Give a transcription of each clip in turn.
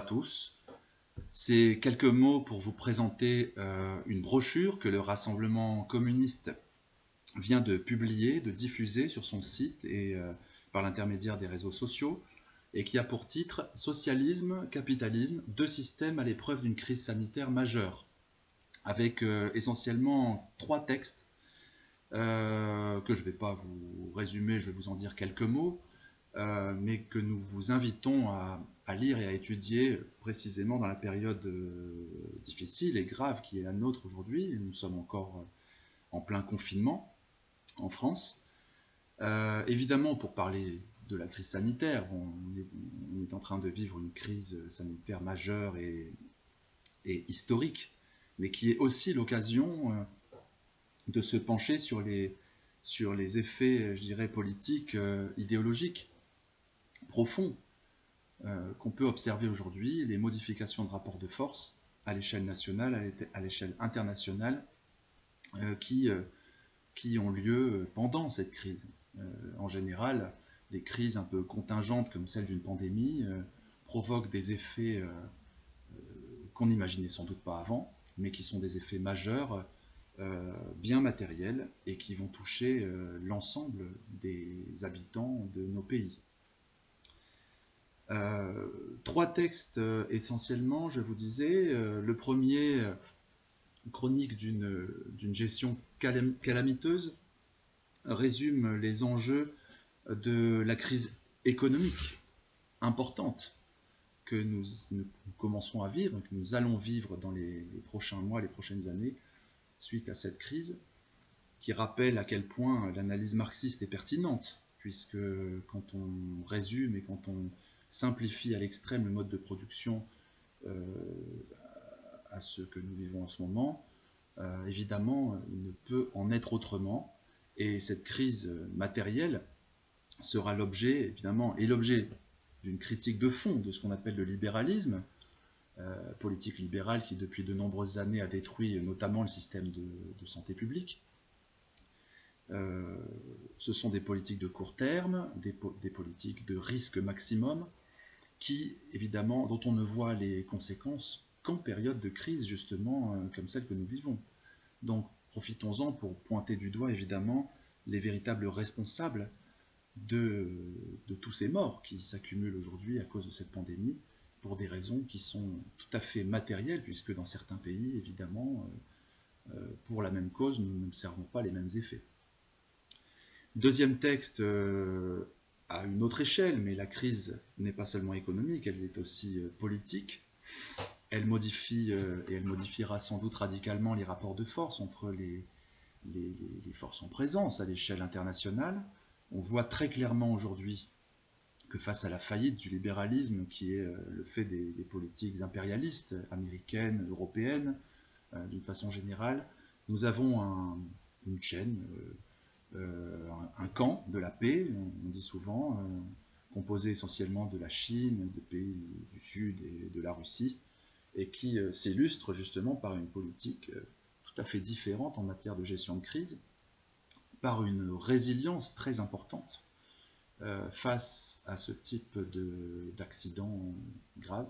tous. C'est quelques mots pour vous présenter une brochure que le Rassemblement communiste vient de publier, de diffuser sur son site et par l'intermédiaire des réseaux sociaux, et qui a pour titre « Socialisme, capitalisme, deux systèmes à l'épreuve d'une crise sanitaire majeure », avec essentiellement 3 textes que je ne vais pas vous résumer, je vais vous en dire quelques mots, mais que nous vous invitons à lire et à étudier précisément dans la période difficile et grave qui est la nôtre aujourd'hui. Nous sommes encore en plein confinement en France. Évidemment, pour parler de la crise sanitaire, on est en train de vivre une crise sanitaire majeure et historique, mais qui est aussi l'occasion de se pencher sur les effets, je dirais, politiques, idéologiques, profonds, qu'on peut observer aujourd'hui, les modifications de rapports de force à l'échelle nationale, à l'échelle internationale, qui ont lieu pendant cette crise. En général, des crises un peu contingentes comme celle d'une pandémie provoquent des effets qu'on n'imaginait sans doute pas avant, mais qui sont des effets majeurs, bien matériels, et qui vont toucher l'ensemble des habitants de nos pays. 3 textes essentiellement, je vous disais. Le premier, chronique d'une gestion calamiteuse, résume les enjeux de la crise économique importante que nous commençons à vivre, que nous allons vivre dans les prochains mois, les prochaines années, suite à cette crise, qui rappelle à quel point l'analyse marxiste est pertinente, puisque quand on résume et quand on simplifie à l'extrême le mode de production à ce que nous vivons en ce moment, évidemment, il ne peut en être autrement, et cette crise matérielle sera l'objet, évidemment, et l'objet d'une critique de fond de ce qu'on appelle le libéralisme, politique libérale qui depuis de nombreuses années a détruit notamment le système de santé publique. Ce sont des politiques de court terme, des politiques de risque maximum, qui, évidemment, dont on ne voit les conséquences qu'en période de crise, justement, comme celle que nous vivons. Donc, profitons-en pour pointer du doigt, évidemment, les véritables responsables de tous ces morts qui s'accumulent aujourd'hui à cause de cette pandémie, pour des raisons qui sont tout à fait matérielles, puisque dans certains pays, évidemment, pour la même cause, nous n'observons pas les mêmes effets. Deuxième texte, à une autre échelle, mais la crise n'est pas seulement économique, elle est aussi politique. Elle modifie, et elle modifiera sans doute radicalement les rapports de force entre les forces en présence à l'échelle internationale. On voit très clairement aujourd'hui que face à la faillite du libéralisme, qui est le fait des politiques impérialistes américaines, européennes, d'une façon générale, nous avons une chaîne, un camp de la paix, on dit souvent, composé essentiellement de la Chine, de pays du Sud et de la Russie, et qui s'illustre justement par une politique tout à fait différente en matière de gestion de crise, par une résilience très importante face à ce type d'accident grave,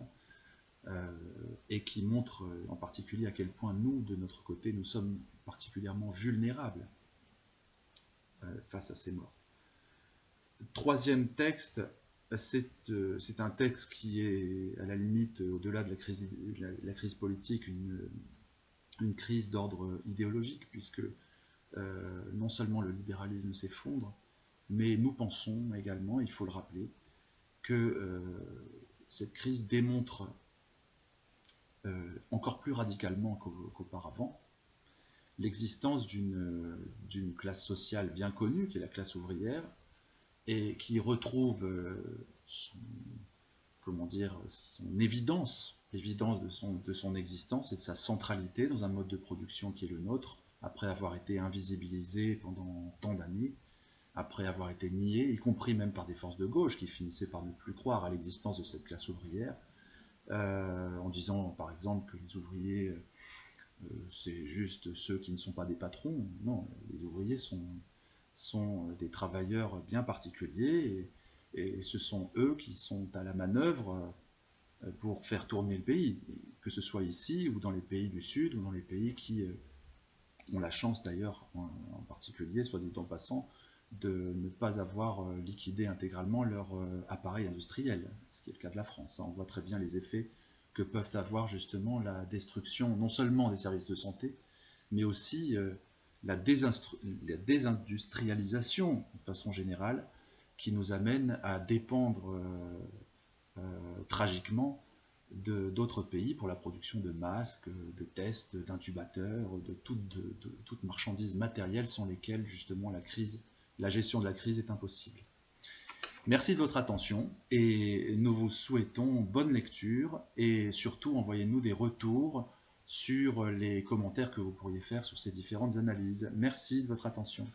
et qui montre en particulier à quel point nous, de notre côté, nous sommes particulièrement vulnérables face à ces morts. Troisième texte, c'est un texte qui est à la limite, au-delà de la crise politique, une crise d'ordre idéologique, puisque non seulement le libéralisme s'effondre, mais nous pensons également, il faut le rappeler, que cette crise démontre encore plus radicalement qu'auparavant l'existence d'une classe sociale bien connue, qui est la classe ouvrière, et qui retrouve son évidence de son existence et de sa centralité dans un mode de production qui est le nôtre, après avoir été invisibilisé pendant tant d'années, après avoir été nié, y compris même par des forces de gauche qui finissaient par ne plus croire à l'existence de cette classe ouvrière, en disant par exemple que les ouvriers c'est juste ceux qui ne sont pas des patrons. Non, les ouvriers sont des travailleurs bien particuliers, et ce sont eux qui sont à la manœuvre pour faire tourner le pays, que ce soit ici ou dans les pays du Sud ou dans les pays qui ont la chance d'ailleurs, en particulier, soit dit en passant, de ne pas avoir liquidé intégralement leur appareil industriel, ce qui est le cas de la France. On voit très bien les effets que peuvent avoir justement la destruction non seulement des services de santé, mais aussi la désindustrialisation de façon générale, qui nous amène à dépendre tragiquement d'autres pays pour la production de masques, de tests, d'intubateurs, de toute marchandise matérielle sans lesquelles justement la gestion de la crise est impossible. Merci de votre attention et nous vous souhaitons bonne lecture et surtout envoyez-nous des retours sur les commentaires que vous pourriez faire sur ces différentes analyses. Merci de votre attention.